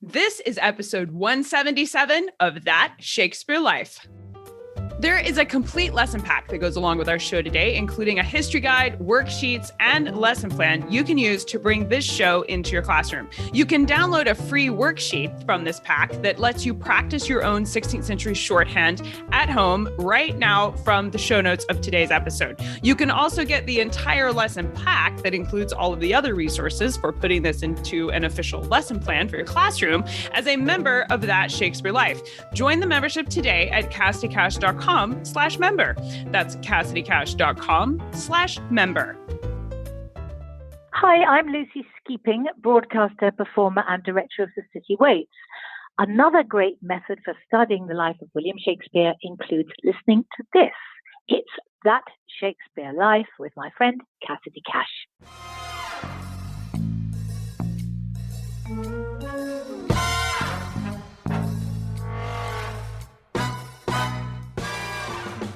This is episode 177 of That Shakespeare Life. There is a complete lesson pack that goes along with our show today, including a history guide, worksheets, and lesson plan you can use to bring this show into your classroom. You can download a free worksheet from this pack that lets you practice your own 16th century shorthand at home right now from the show notes of today's episode. You can also get the entire lesson pack that includes all of the other resources for putting this into an official lesson plan for your classroom as a member of That Shakespeare Life. Join the membership today at CassidyCash.com/member. That's CassidyCash.com/member. Hi, I'm Lucy Skeeping, broadcaster, performer, and director of the City Waits. Another great method for studying the life of William Shakespeare includes listening to this. It's That Shakespeare Life with my friend Cassidy Cash.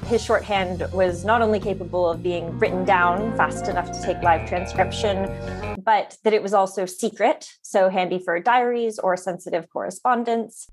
His shorthand was not only capable of being written down fast enough to take live transcription, but that it was also secret, so handy for diaries or sensitive correspondence.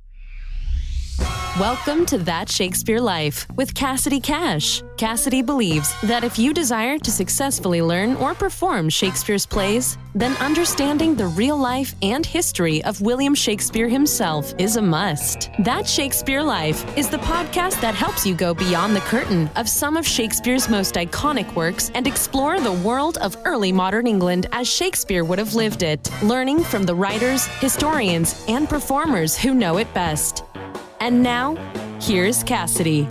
Welcome to That Shakespeare Life with Cassidy Cash. Cassidy believes that if you desire to successfully learn or perform Shakespeare's plays, then understanding the real life and history of William Shakespeare himself is a must. That Shakespeare Life is the podcast that helps you go beyond the curtain of some of Shakespeare's most iconic works and explore the world of early modern England as Shakespeare would have lived it, learning from the writers, historians, and performers who know it best. And now, here's Cassidy.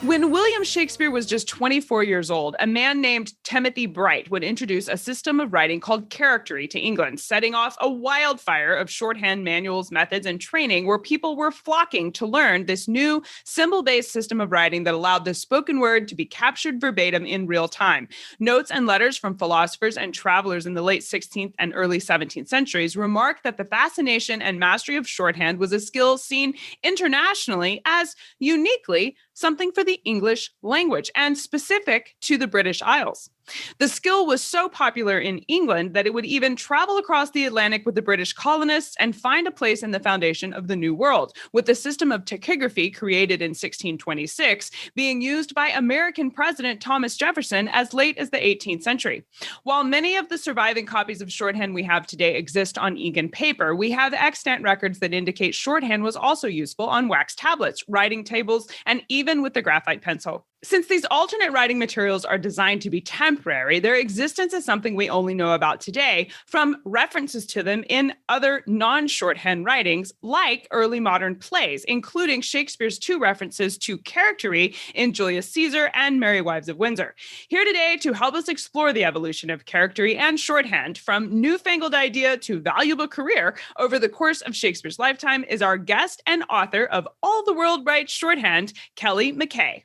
When William Shakespeare was just 24 years old, a man named Timothy Bright would introduce a system of writing called charactery to England, setting off a wildfire of shorthand manuals, methods, and training where people were flocking to learn this new symbol-based system of writing that allowed the spoken word to be captured verbatim in real time. Notes and letters from philosophers and travelers in the late 16th and early 17th centuries remark that the fascination and mastery of shorthand was a skill seen internationally as uniquely something for the English language and specific to the British Isles. The skill was so popular in England that it would even travel across the Atlantic with the British colonists and find a place in the foundation of the New World, with the system of tachygraphy created in 1626 being used by American President Thomas Jefferson as late as the 18th century. While many of the surviving copies of shorthand we have today exist on Egan paper, we have extant records that indicate shorthand was also useful on wax tablets, writing tables, and even with the graphite pencil. Since these alternate writing materials are designed to be temporary, their existence is something we only know about today from references to them in other non-shorthand writings, like early modern plays, including Shakespeare's two references to charactery in Julius Caesar and Merry Wives of Windsor. Here today to help us explore the evolution of charactery and shorthand from newfangled idea to valuable career over the course of Shakespeare's lifetime is our guest and author of All the World Writes Shorthand, Kelly McCay.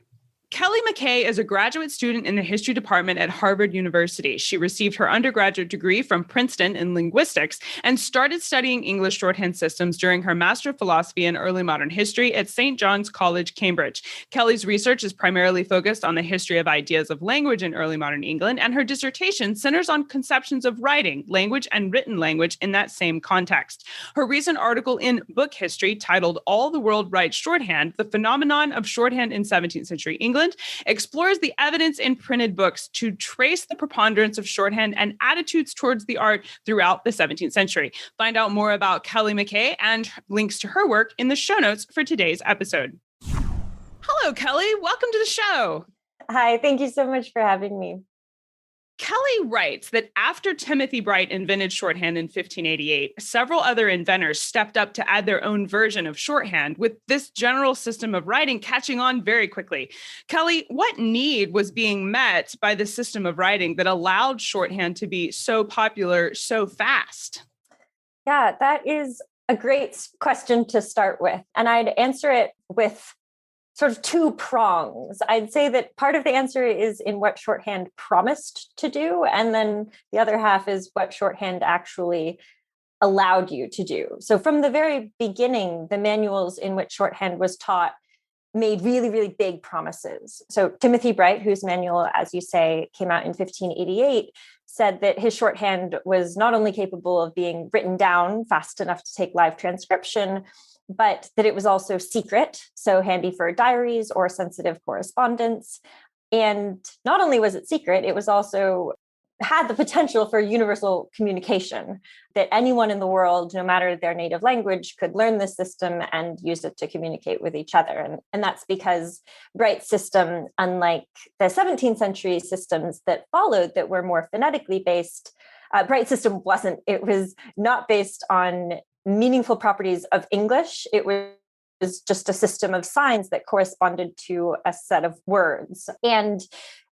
Kelly McCay is a graduate student in the history department at Harvard University. She received her undergraduate degree from Princeton in linguistics and started studying English shorthand systems during her Master of Philosophy in Early Modern History at St. John's College, Cambridge. Kelly's research is primarily focused on the history of ideas of language in early modern England, and her dissertation centers on conceptions of writing, language, and written language in that same context. Her recent article in Book History, titled All the World Writes Shorthand, The Phenomenon of Shorthand in 17th Century England, explores the evidence in printed books to trace the preponderance of shorthand and attitudes towards the art throughout the 17th century. Find out more about Kelly McCay and links to her work in the show notes for today's episode. Hello, Kelly. Welcome to the show. Hi, thank you so much for having me. Kelly writes that after Timothy Bright invented shorthand in 1588, several other inventors stepped up to add their own version of shorthand, with this general system of writing catching on very quickly. Kelly, what need was being met by the system of writing that allowed shorthand to be so popular so fast? Yeah, that is a great question to start with. And I'd answer it with sort of two prongs. I'd say that part of the answer is in what shorthand promised to do, and then the other half is what shorthand actually allowed you to do. So from the very beginning, the manuals in which shorthand was taught made really, really big promises. So Timothy Bright, whose manual, as you say, came out in 1588, said that his shorthand was not only capable of being written down fast enough to take live transcription, but that it was also secret, so handy for diaries or sensitive correspondence. And not only was it secret, it was also had the potential for universal communication, that anyone in the world, no matter their native language, could learn this system and use it to communicate with each other. And that's because Bright's system, unlike the 17th century systems that followed that were more phonetically based, Bright's system wasn't. It was not based on meaningful properties of English. It was just a system of signs that corresponded to a set of words. And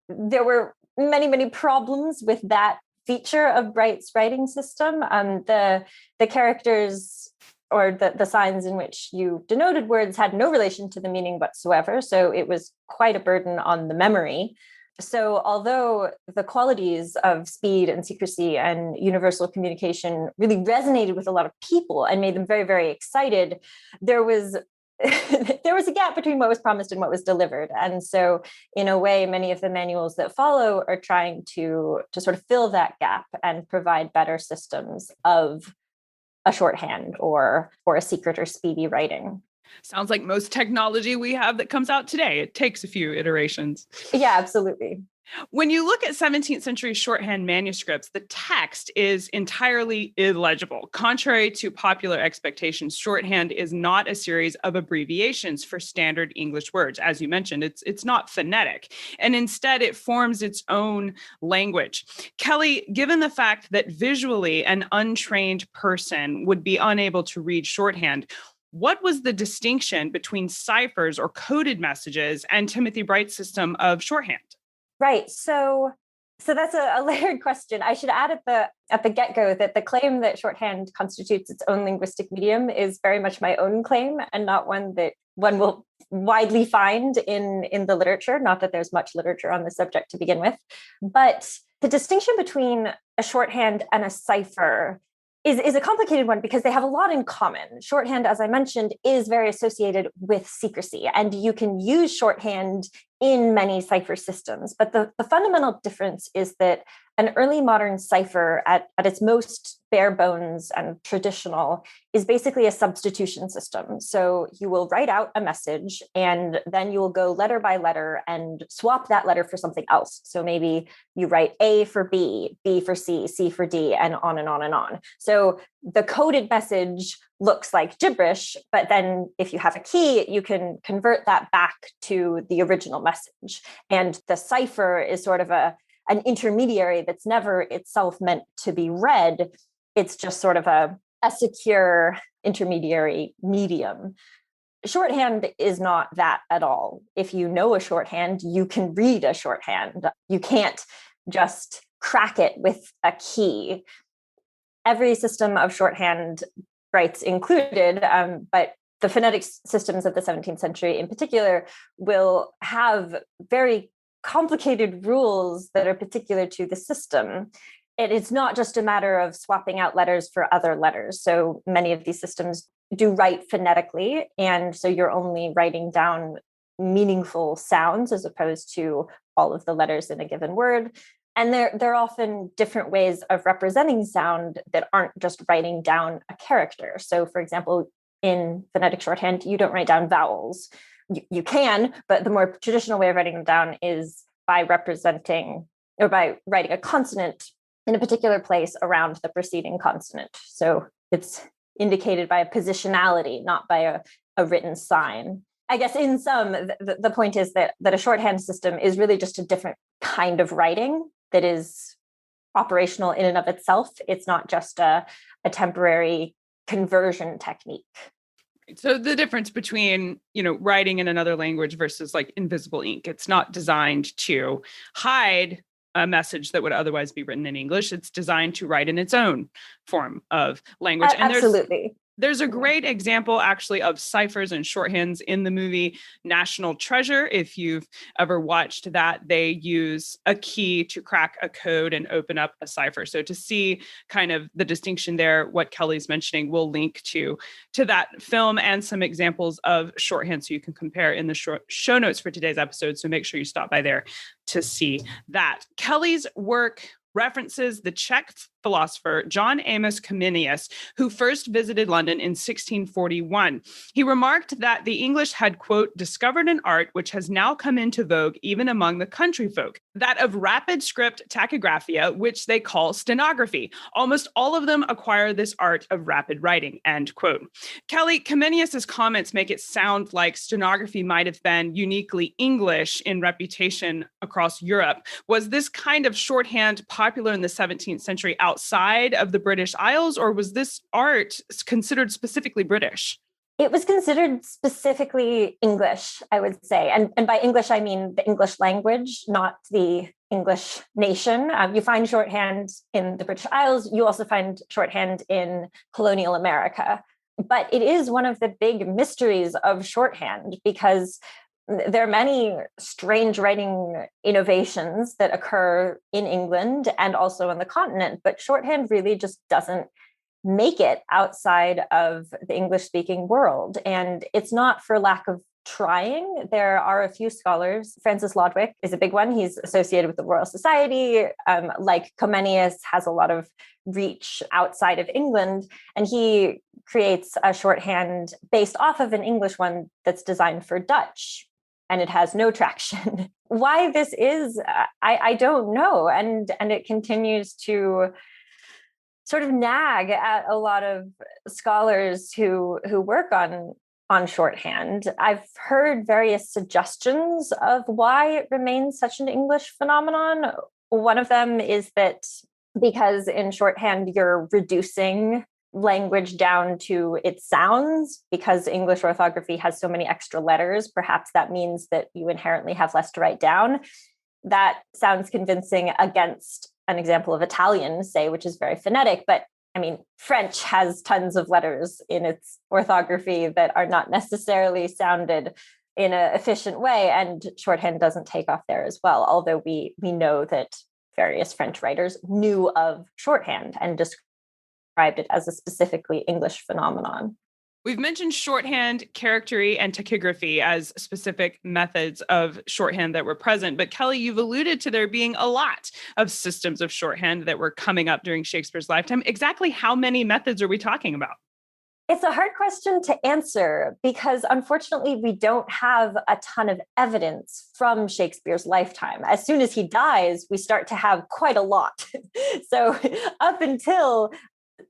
there were many, many problems with that feature of Bright's writing system. The characters or the signs in which you denoted words had no relation to the meaning whatsoever. So it was quite a burden on the memory. So although the qualities of speed and secrecy and universal communication really resonated with a lot of people and made them very, very excited, there was a gap between what was promised and what was delivered. And so in a way, many of the manuals that follow are trying to sort of fill that gap and provide better systems of a shorthand or a secret or speedy writing. Sounds like most technology we have that comes out today. It takes a few iterations. Yeah, absolutely. When you look at 17th century shorthand manuscripts, the text is entirely illegible. Contrary to popular expectations, shorthand is not a series of abbreviations for standard English words. As you mentioned, it's not phonetic, and instead it forms its own language. Kelly, given the fact that visually an untrained person would be unable to read shorthand, what was the distinction between ciphers or coded messages and Timothy Bright's system of shorthand? Right. So that's a layered question. I should add at the get-go that the claim that shorthand constitutes its own linguistic medium is very much my own claim and not one that one will widely find in the literature. Not that there's much literature on the subject to begin with, but the distinction between a shorthand and a cipher is a complicated one because they have a lot in common. Shorthand, as I mentioned, is very associated with secrecy, and you can use shorthand in many cipher systems. But the fundamental difference is that an early modern cipher at its most bare bones and traditional is basically a substitution system. So you will write out a message and then you will go letter by letter and swap that letter for something else. So maybe you write A for B, B for C, C for D, and on and on and on. So the coded message looks like gibberish, but then if you have a key, you can convert that back to the original message. And the cipher is sort of an intermediary that's never itself meant to be read. It's just sort of a secure intermediary medium. Shorthand is not that at all. If you know a shorthand, you can read a shorthand. You can't just crack it with a key. Every system of shorthand, Bright's included, but the phonetic systems of the 17th century in particular will have very complicated rules that are particular to the system. It's not just a matter of swapping out letters for other letters. So many of these systems do write phonetically, and so you're only writing down meaningful sounds as opposed to all of the letters in a given word. And there are often different ways of representing sound that aren't just writing down a character. So, for example, in phonetic shorthand, you don't write down vowels. You can, but the more traditional way of writing them down is by representing or by writing a consonant in a particular place around the preceding consonant. So it's indicated by a positionality, not by a written sign. I guess in sum, the point is that a shorthand system is really just a different kind of writing that is operational in and of itself. It's not just a temporary conversion technique. So the difference between, writing in another language versus like invisible ink, it's not designed to hide a message that would otherwise be written in English. It's designed to write in its own form of language. And absolutely. There's a great example, actually, of ciphers and shorthands in the movie National Treasure. If you've ever watched that, they use a key to crack a code and open up a cipher. So to see kind of the distinction there, what Kelly's mentioning, we'll link to that film and some examples of shorthand so you can compare in the show notes for today's episode. So make sure you stop by there to see that. Kelly's work references the Czech philosopher John Amos Comenius, who first visited London in 1641. He remarked that the English had, quote, discovered an art which has now come into vogue even among the country folk, that of rapid script tachygraphia, which they call stenography. Almost all of them acquire this art of rapid writing, end quote. Kelly, Comenius's comments make it sound like stenography might have been uniquely English in reputation across Europe. Was this kind of shorthand popular in the 17th century outside of the British Isles, or was this art considered specifically British? It was considered specifically English, I would say. And by English, I mean the English language, not the English nation. You find shorthand in the British Isles. You also find shorthand in colonial America. But it is one of the big mysteries of shorthand because there are many strange writing innovations that occur in England and also on the continent, but shorthand really just doesn't make it outside of the English-speaking world. And it's not for lack of trying. There are a few scholars. Francis Lodwick is a big one. He's associated with the Royal Society. Like Comenius, has a lot of reach outside of England. And he creates a shorthand based off of an English one that's designed for Dutch. And it has no traction. Why this is, I don't know. And it continues to sort of nag at a lot of scholars who work on shorthand. I've heard various suggestions of why it remains such an English phenomenon. One of them is that because in shorthand, you're reducing language down to its sounds, because English orthography has so many extra letters, perhaps that means that you inherently have less to write down. That sounds convincing against an example of Italian, say, which is very phonetic, but I mean, French has tons of letters in its orthography that are not necessarily sounded in an efficient way, and shorthand doesn't take off there as well, although we know that various French writers knew of shorthand and described it as a specifically English phenomenon. We've mentioned shorthand, charactery, and tachygraphy as specific methods of shorthand that were present. But Kelly, you've alluded to there being a lot of systems of shorthand that were coming up during Shakespeare's lifetime. Exactly how many methods are we talking about? It's a hard question to answer because, unfortunately, we don't have a ton of evidence from Shakespeare's lifetime. As soon as he dies, we start to have quite a lot. So up until,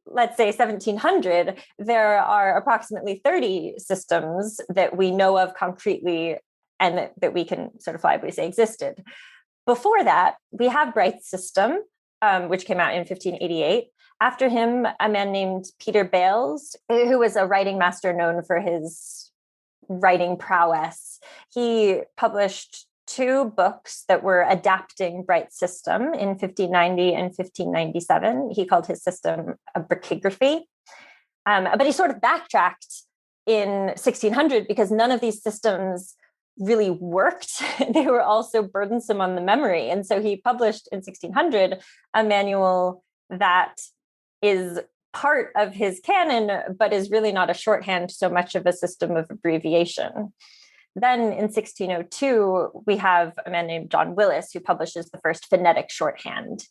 let's say, 1700, there are approximately 30 systems that we know of concretely and that we can certifiably say existed. Before that, we have Bright's system, which came out in 1588. After him, a man named Peter Bales, who was a writing master known for his writing prowess. He published 2 books that were adapting Bright's system in 1590 and 1597. He called his system a brachygraphy. But he sort of backtracked in 1600 because none of these systems really worked. They were also burdensome on the memory. And so he published in 1600 a manual that is part of his canon, but is really not a shorthand so much of a system of abbreviation. Then in 1602, we have a man named John Willis who publishes the first phonetic shorthand.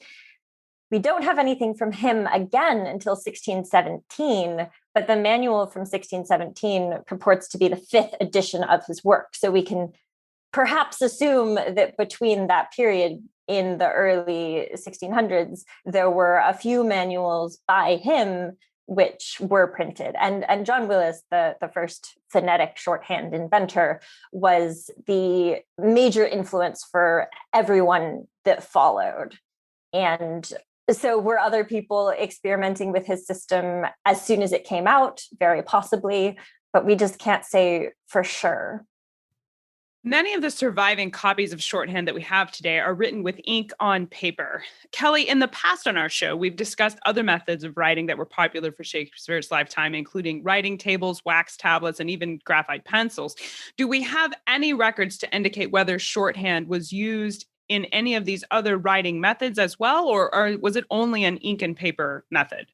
We don't have anything from him again until 1617, but the manual from 1617 purports to be the 5th edition of his work. So we can perhaps assume that between that period in the early 1600s, there were a few manuals by him which were printed. And John Willis, the first phonetic shorthand inventor, was the major influence for everyone that followed. And so were other people experimenting with his system as soon as it came out? Very possibly, but we just can't say for sure. Many of the surviving copies of shorthand that we have today are written with ink on paper. Kelly, in the past on our show, we've discussed other methods of writing that were popular for Shakespeare's lifetime, including writing tables, wax tablets, and even graphite pencils. Do we have any records to indicate whether shorthand was used in any of these other writing methods as well, or was it only an ink and paper method?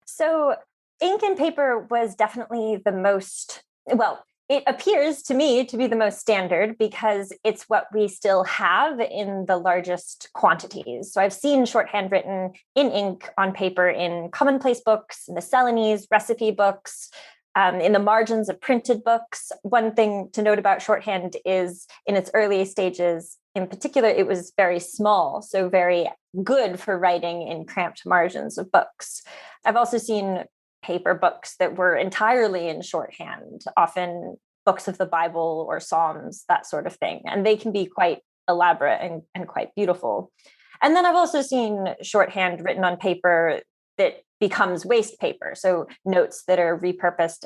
So ink and paper was definitely the most, well, it appears to me to be the most standard because it's what we still have in the largest quantities. So I've seen shorthand written in ink on paper in commonplace books, miscellanies, recipe books, in the margins of printed books. One thing to note about shorthand is in its early stages, in particular, it was very small, so very good for writing in cramped margins of books. I've also seen paper books that were entirely in shorthand, often books of the Bible or Psalms, that sort of thing. And they can be quite elaborate and quite beautiful. And then I've also seen shorthand written on paper that becomes waste paper. So notes that are repurposed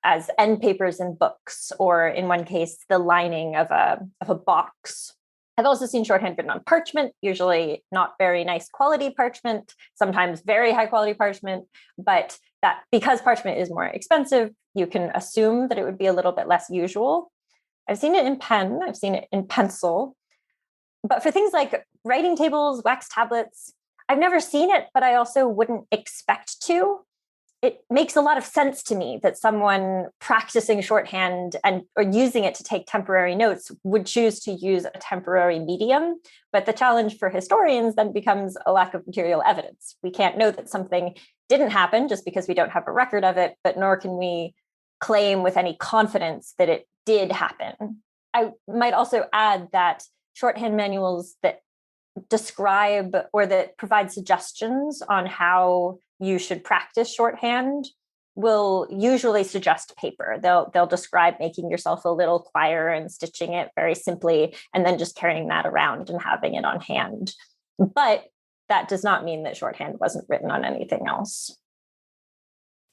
as end papers in books, or in one case, the lining of a box. I've also seen shorthand written on parchment, usually not very nice quality parchment, sometimes very high quality parchment, but that because parchment is more expensive, you can assume that it would be a little bit less usual. I've seen it in pen, I've seen it in pencil, but for things like writing tables, wax tablets, I've never seen it, but I also wouldn't expect to. It makes a lot of sense to me that someone practicing shorthand or using it to take temporary notes would choose to use a temporary medium. But the challenge for historians then becomes a lack of material evidence. We can't know that something didn't happen just because we don't have a record of it, but nor can we claim with any confidence that it did happen. I might also add that shorthand manuals that describe or that provide suggestions on how you should practice shorthand will usually suggest paper. They'll describe making yourself a little quire and stitching it very simply, and then just carrying that around and having it on hand. But that does not mean that shorthand wasn't written on anything else.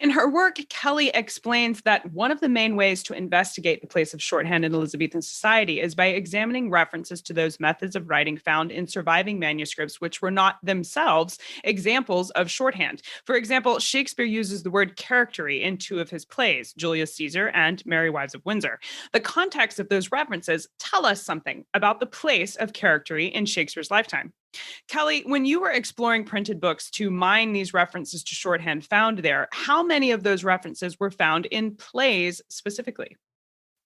In her work, Kelly explains that one of the main ways to investigate the place of shorthand in Elizabethan society is by examining references to those methods of writing found in surviving manuscripts, which were not themselves examples of shorthand. For example, Shakespeare uses the word charactery in two of his plays, Julius Caesar and Merry Wives of Windsor. The context of those references tell us something about the place of charactery in Shakespeare's lifetime. Kelly, when you were exploring printed books to mine these references to shorthand found there, how many of those references were found in plays specifically?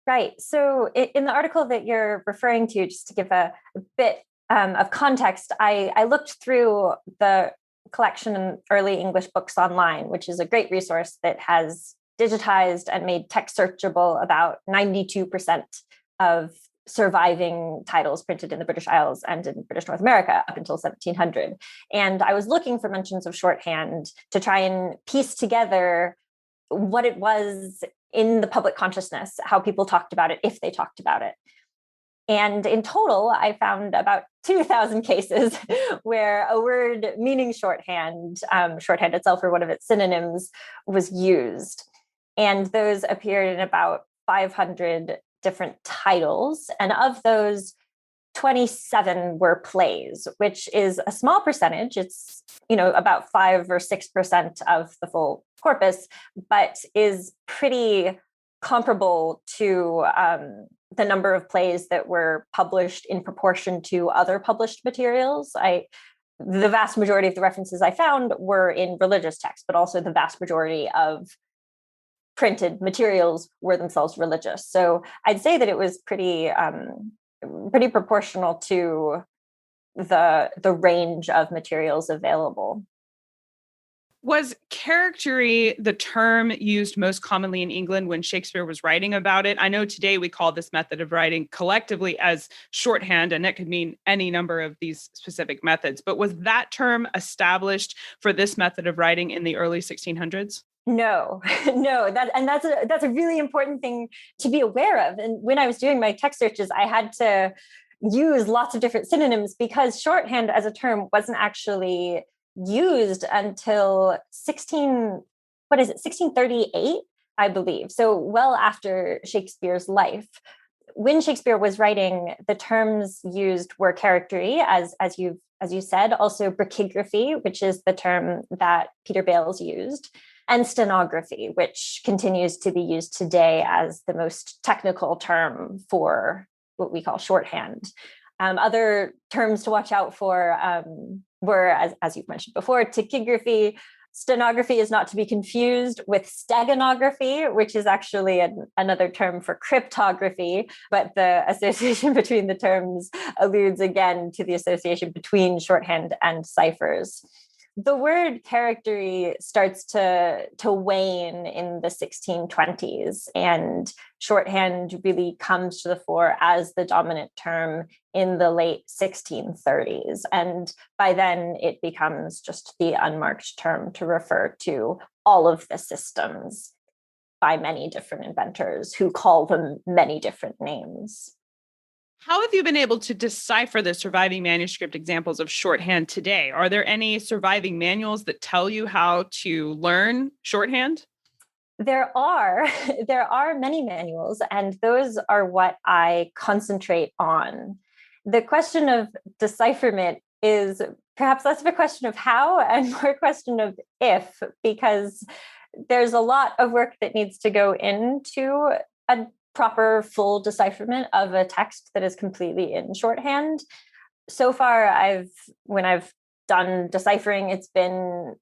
Right. So in the article that you're referring to, just to give a bit of context, I looked through the collection of early English books online, which is a great resource that has digitized and made text searchable about 92% of surviving titles printed in the British Isles and in British North America up until 1700. And I was looking for mentions of shorthand to try and piece together what it was in the public consciousness, how people talked about it, if they talked about it. And in total, I found about 2,000 cases where a word meaning shorthand, shorthand itself or one of its synonyms, was used. And those appeared in about 500 different titles. And of those, 27 were plays, which is a small percentage. It's, about 5 or 6% of the full corpus, but is pretty comparable to the number of plays that were published in proportion to other published materials. The vast majority of the references I found were in religious texts, but also the vast majority of printed materials were themselves religious. So I'd say that it was pretty proportional to the range of materials available. Was charactery the term used most commonly in England when Shakespeare was writing about it? I know today we call this method of writing collectively as shorthand, and it could mean any number of these specific methods. But was that term established for this method of writing in the early 1600s? No, that's a really important thing to be aware of. And when I was doing my text searches, I had to use lots of different synonyms because shorthand as a term wasn't actually used until 1638, I believe. So well after Shakespeare's life. when Shakespeare was writing, the terms used were charactery, as you said, also brachygraphy, which is the term that Peter Bales used, and stenography, which continues to be used today as the most technical term for what we call shorthand. Other terms to watch out for were, as you've mentioned before, tachygraphy. Stenography is not to be confused with steganography, which is actually another term for cryptography, but the association between the terms alludes again to the association between shorthand and ciphers. The word charactery starts to wane in the 1620s, and shorthand really comes to the fore as the dominant term in the late 1630s. And by then, it becomes just the unmarked term to refer to all of the systems by many different inventors who call them many different names. How have you been able to decipher the surviving manuscript examples of shorthand today? Are there any surviving manuals that tell you how to learn shorthand? There are many manuals, and those are what I concentrate on. The question of decipherment is perhaps less of a question of how and more a question of if, because there's a lot of work that needs to go into a proper full decipherment of a text that is completely in shorthand. So far, when I've done deciphering, it's been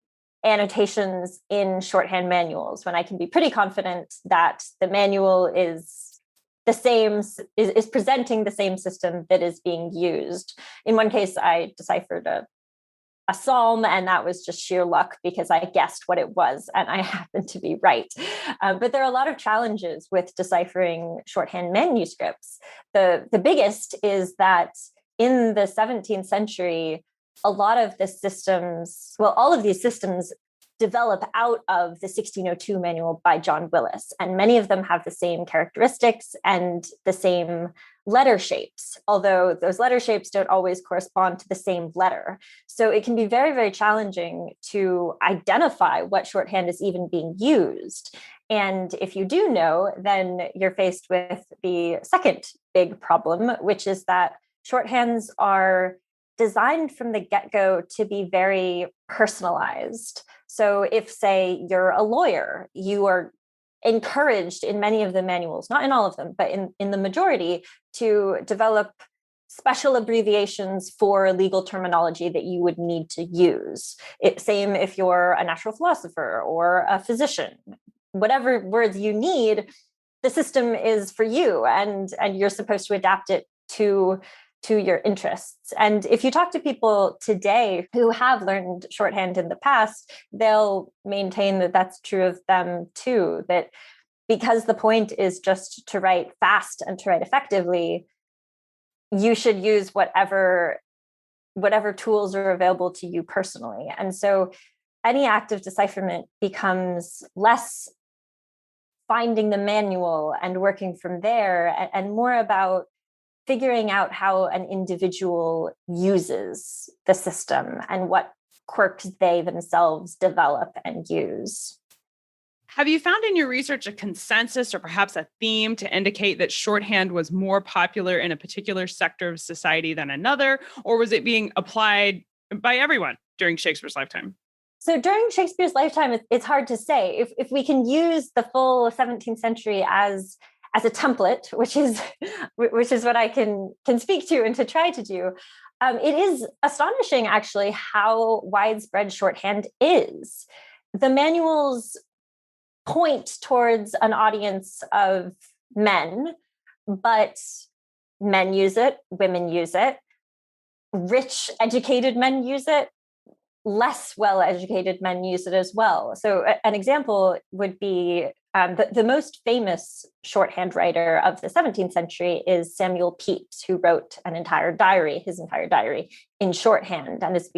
annotations in shorthand manuals, when I can be pretty confident that the manual is the same, is presenting the same system that is being used. In one case, I deciphered a psalm, and that was just sheer luck because I guessed what it was and I happened to be right. But there are a lot of challenges with deciphering shorthand manuscripts. The biggest is that in the 17th century, a lot of the systems, well, all of these systems develop out of the 1602 manual by John Willis, and many of them have the same characteristics and the same letter shapes, although those letter shapes don't always correspond to the same letter. So it can be very, very challenging to identify what shorthand is even being used. And if you do know, then you're faced with the second big problem, which is that shorthands are designed from the get-go to be very personalized. So if, say, you're a lawyer, you are encouraged in many of the manuals, not in all of them, but in the majority, to develop special abbreviations for legal terminology that you would need to use. Same if you're a natural philosopher or a physician. Whatever words you need, the system is for you, and you're supposed to adapt it to your interests. And if you talk to people today who have learned shorthand in the past, they'll maintain that that's true of them too, that because the point is just to write fast and to write effectively, you should use whatever tools are available to you personally. And so any act of decipherment becomes less finding the manual and working from there, and more about figuring out how an individual uses the system and what quirks they themselves develop and use. Have you found in your research a consensus or perhaps a theme to indicate that shorthand was more popular in a particular sector of society than another, or was it being applied by everyone during Shakespeare's lifetime? So during Shakespeare's lifetime, it's hard to say. If we can use the full 17th century as a template, which is what I can speak to and to try to do, it is astonishing actually how widespread shorthand is. The manuals point towards an audience of men, but men use it, women use it, rich, educated men use it, less well-educated men use it as well. So an example would be the most famous shorthand writer of the 17th century is Samuel Pepys, who wrote his entire diary in shorthand, and it's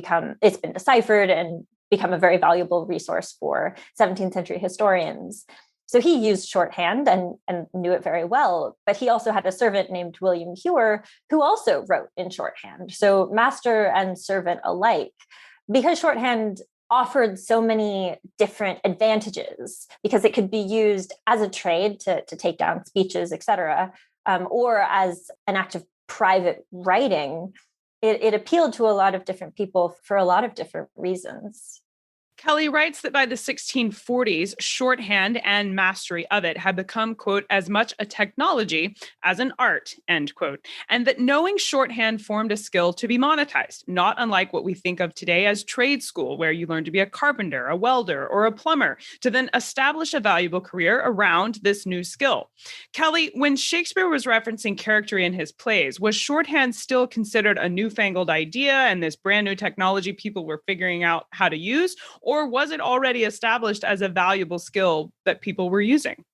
been deciphered and become a very valuable resource for 17th century historians. So he used shorthand and knew it very well, but he also had a servant named William Hewer who also wrote in shorthand. So master and servant alike, because shorthand offered so many different advantages, because it could be used as a trade to take down speeches, etc., or as an act of private writing, it appealed to a lot of different people for a lot of different reasons. Kelly writes that by the 1640s, shorthand and mastery of it had become, quote, as much a technology as an art, end quote, and that knowing shorthand formed a skill to be monetized, not unlike what we think of today as trade school, where you learn to be a carpenter, a welder, or a plumber, to then establish a valuable career around this new skill. Kelly, when Shakespeare was referencing charactery in his plays, was shorthand still considered a newfangled idea and this brand new technology people were figuring out how to use? Or was it already established as a valuable skill that people were using?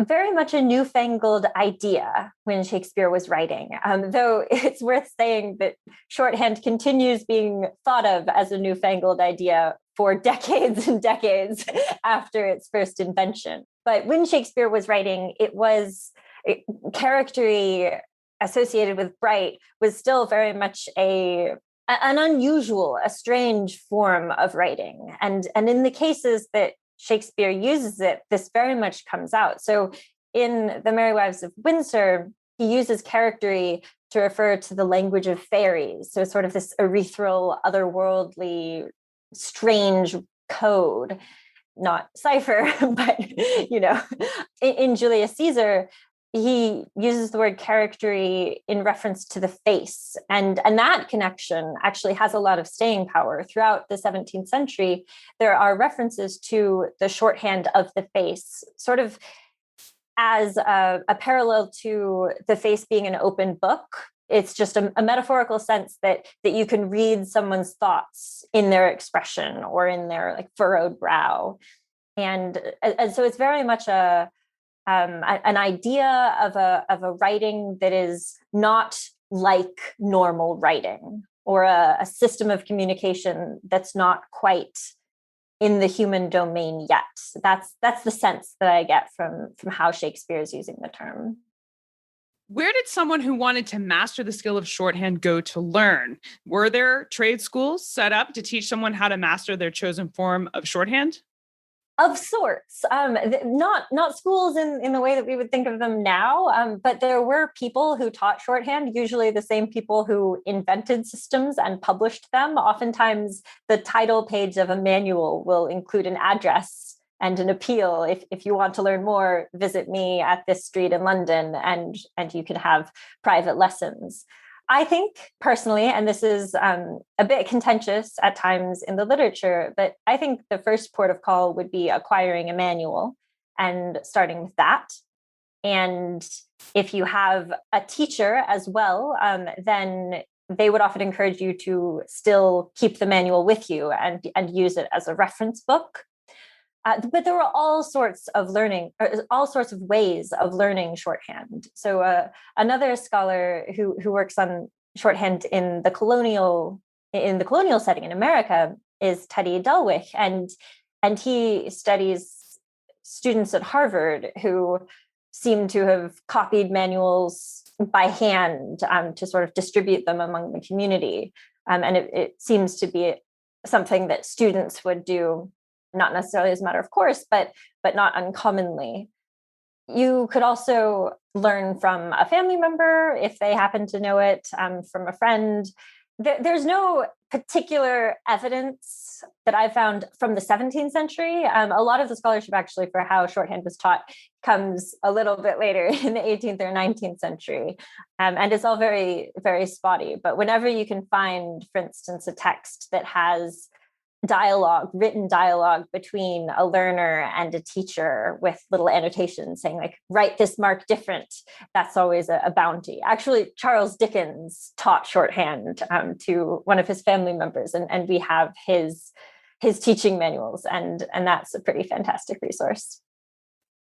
Very much a newfangled idea when Shakespeare was writing, though it's worth saying that shorthand continues being thought of as a newfangled idea for decades and decades after its first invention. But when Shakespeare was writing, charactery associated with Bright was still very much an unusual, a strange form of writing. And in the cases that Shakespeare uses it, this very much comes out. So in The Merry Wives of Windsor, he uses charactery to refer to the language of fairies. So sort of this ethereal, otherworldly, strange code, not cipher, but, in Julius Caesar, he uses the word charactery in reference to the face. And that connection actually has a lot of staying power. Throughout the 17th century, there are references to the shorthand of the face, sort of as a parallel to the face being an open book. It's just a metaphorical sense that you can read someone's thoughts in their expression or in their furrowed brow. And so it's very much an idea of a writing that is not like normal writing, or a system of communication that's not quite in the human domain yet. That's the sense that I get from how Shakespeare is using the term. Where did someone who wanted to master the skill of shorthand go to learn? Were there trade schools set up to teach someone how to master their chosen form of shorthand? Of sorts, not schools in the way that we would think of them now, but there were people who taught shorthand, usually the same people who invented systems and published them. Oftentimes, the title page of a manual will include an address and an appeal. If you want to learn more, visit me at this street in London, and you can have private lessons. I think personally, and this is a bit contentious at times in the literature, but I think the first port of call would be acquiring a manual and starting with that. And if you have a teacher as well, then they would often encourage you to still keep the manual with you and use it as a reference book. But there were all sorts of ways of learning shorthand. So another scholar who works on shorthand in the colonial setting in America is Teddy Delwick, and he studies students at Harvard who seem to have copied manuals by hand to sort of distribute them among the community, and it seems to be something that students would do. Not necessarily as a matter of course, but not uncommonly. You could also learn from a family member if they happen to know it, from a friend. There's no particular evidence that I found from the 17th century. A lot of the scholarship actually for how shorthand was taught comes a little bit later in the 18th or 19th century. And it's all very, very spotty. But whenever you can find, for instance, a text that has written dialogue between a learner and a teacher with little annotations saying write this mark different, that's always a bounty. Actually, Charles Dickens taught shorthand to one of his family members, and we have his teaching manuals, and that's a pretty fantastic resource.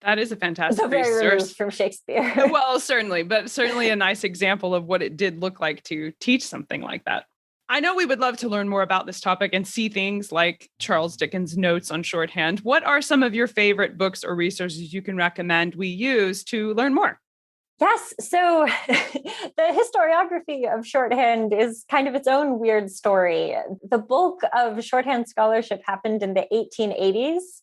That is a fantastic very resource removed from Shakespeare. Well, certainly a nice example of what it did look like to teach something like that. I know we would love to learn more about this topic and see things like Charles Dickens' notes on shorthand. What are some of your favorite books or resources you can recommend we use to learn more? Yes. So the historiography of shorthand is kind of its own weird story. The bulk of shorthand scholarship happened in the 1880s.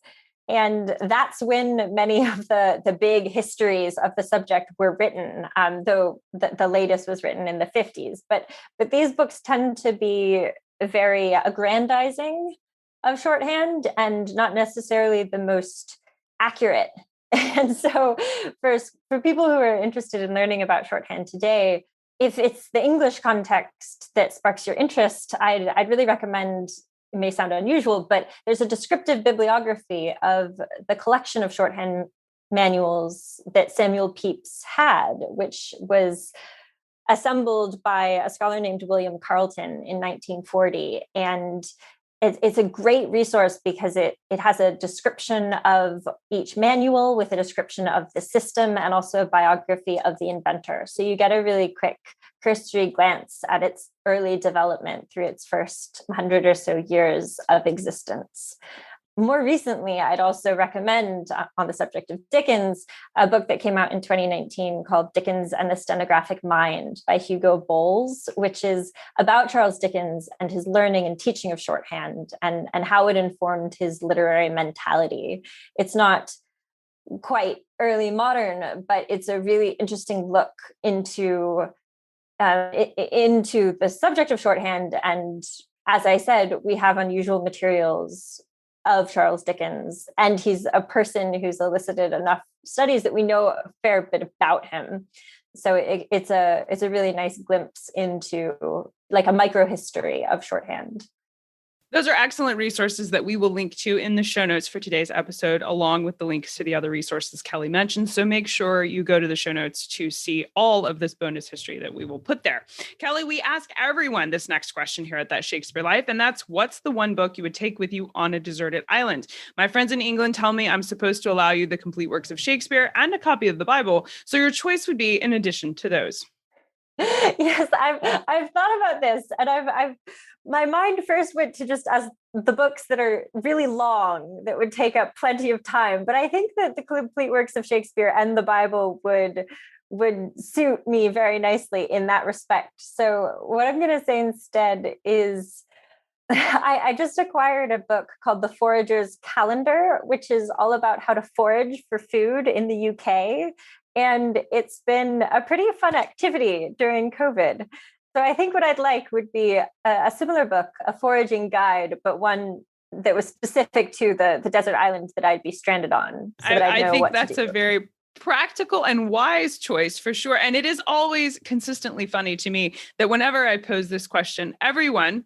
And that's when many of the big histories of the subject were written, though the latest was written in the 50s. But these books tend to be very aggrandizing of shorthand and not necessarily the most accurate. And so for people who are interested in learning about shorthand today, if it's the English context that sparks your interest, I'd really recommend, it may sound unusual, but there's a descriptive bibliography of the collection of shorthand manuals that Samuel Pepys had, which was assembled by a scholar named William Carleton in 1940. And it's a great resource because it has a description of each manual with a description of the system and also a biography of the inventor. So you get a really quick cursory glance at its early development through its first 100 or so years of existence. More recently, I'd also recommend, on the subject of Dickens, a book that came out in 2019 called Dickens and the Stenographic Mind by Hugo Bowles, which is about Charles Dickens and his learning and teaching of shorthand and how it informed his literary mentality. It's not quite early modern, but it's a really interesting look into the subject of shorthand. And as I said, we have unusual materials of Charles Dickens, and he's a person who's elicited enough studies that we know a fair bit about him. So it's a really nice glimpse into like a microhistory of shorthand. Those are excellent resources that we will link to in the show notes for today's episode, along with the links to the other resources Kelly mentioned. So make sure you go to the show notes to see all of this bonus history that we will put there. Kelly, we ask everyone this next question here at That Shakespeare Life, and that's, what's the one book you would take with you on a deserted island? My friends in England tell me I'm supposed to allow you the complete works of Shakespeare and a copy of the Bible. So your choice would be in addition to those. Yes, I've thought about this, and my mind first went to just as the books that are really long that would take up plenty of time. But I think that the complete works of Shakespeare and the Bible would suit me very nicely in that respect. So what I'm going to say instead is I just acquired a book called The Forager's Calendar, which is all about how to forage for food in the UK. And it's been a pretty fun activity during COVID. So I think what I'd like would be a similar book, a foraging guide, but one that was specific to the desert island that I'd be stranded on. So that I think that's a very practical and wise choice for sure. And it is always consistently funny to me that whenever I pose this question, everyone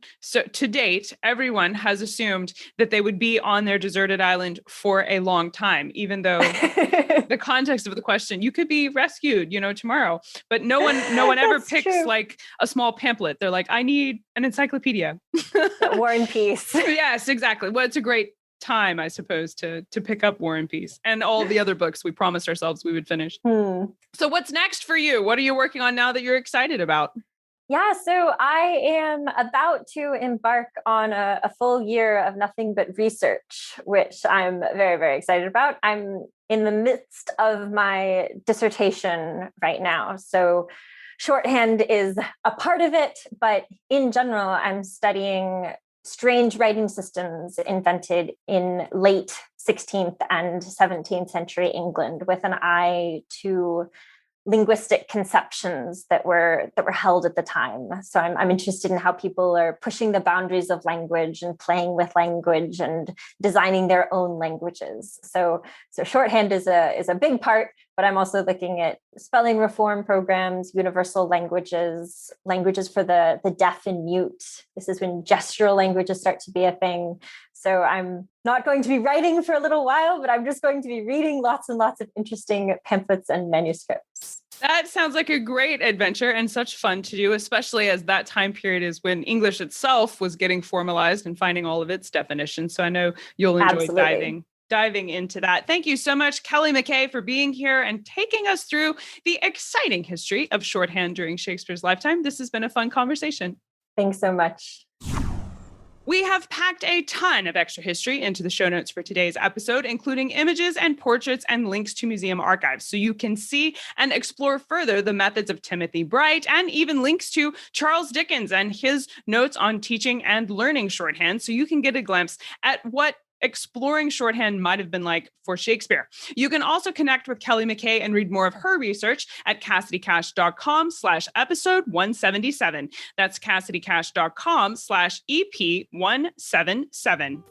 has assumed that they would be on their deserted island for a long time, even though the context of the question, you could be rescued, tomorrow. But no one ever picks true. Like a small pamphlet. They're like, I need an encyclopedia. War and Peace. Yes, exactly. Well, it's a great time, I suppose, to pick up War and Peace and all the other books we promised ourselves we would finish. So what's next for you? What are you working on now that you're excited about? Yeah, so I am about to embark on a full year of nothing but research, which I'm very, very excited about. I'm in the midst of my dissertation right now. So shorthand is a part of it, but in general, I'm studying strange writing systems invented in late 16th and 17th century England with an eye to linguistic conceptions that were held at the time. So I'm interested in how people are pushing the boundaries of language and playing with language and designing their own languages. So shorthand is a big part, but I'm also looking at spelling reform programs, universal languages for the deaf and mute. This is when gestural languages start to be a thing. So I'm not going to be writing for a little while, but I'm just going to be reading lots and lots of interesting pamphlets and manuscripts. That sounds like a great adventure and such fun to do, especially as that time period is when English itself was getting formalized and finding all of its definitions. So I know you'll enjoy diving into that. Thank you so much, Kelly McCay, for being here and taking us through the exciting history of shorthand during Shakespeare's lifetime. This has been a fun conversation. Thanks so much. We have packed a ton of extra history into the show notes for today's episode, including images and portraits and links to museum archives, so you can see and explore further the methods of Timothy Bright, and even links to Charles Dickens and his notes on teaching and learning shorthand, so you can get a glimpse at what exploring shorthand might have been like for Shakespeare. You can also connect with Kelly McCay and read more of her research at CassidyCash.com/episode 177. That's CassidyCash.com/EP177.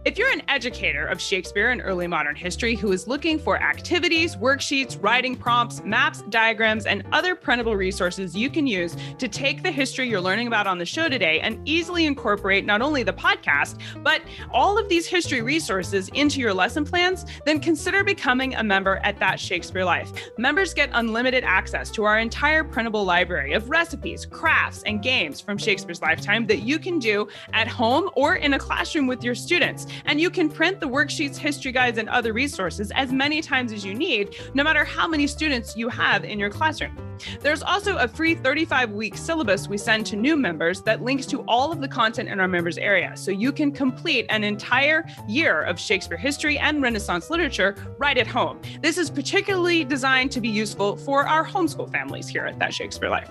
If you're an educator of Shakespeare and early modern history who is looking for activities, worksheets, writing prompts, maps, diagrams, and other printable resources you can use to take the history you're learning about on the show today and easily incorporate not only the podcast, but all of these history resources into your lesson plans, then consider becoming a member at That Shakespeare Life. Members get unlimited access to our entire printable library of recipes, crafts, and games from Shakespeare's lifetime that you can do at home or in a classroom with your students. And you can print the worksheets, history guides, and other resources as many times as you need, no matter how many students you have in your classroom. There's also a free 35-week syllabus we send to new members that links to all of the content in our members area, so you can complete an entire year of Shakespeare history and Renaissance literature right at home. This is particularly designed to be useful for our homeschool families here at That Shakespeare Life.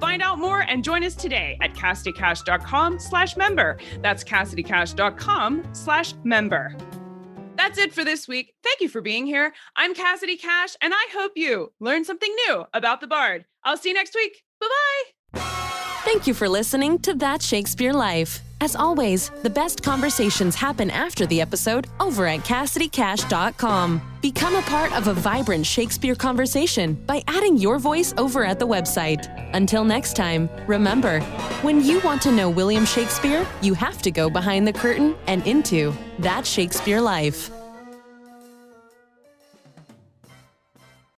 Find out more and join us today at CassidyCash.com/member. That's CassidyCash.com/member. That's it for this week. Thank you for being here. I'm Cassidy Cash, and I hope you learned something new about the Bard. I'll see you next week. Bye-bye. Thank you for listening to That Shakespeare Life. As always, the best conversations happen after the episode over at CassidyCash.com. Become a part of a vibrant Shakespeare conversation by adding your voice over at the website. Until next time, remember, when you want to know William Shakespeare, you have to go behind the curtain and into That Shakespeare Life.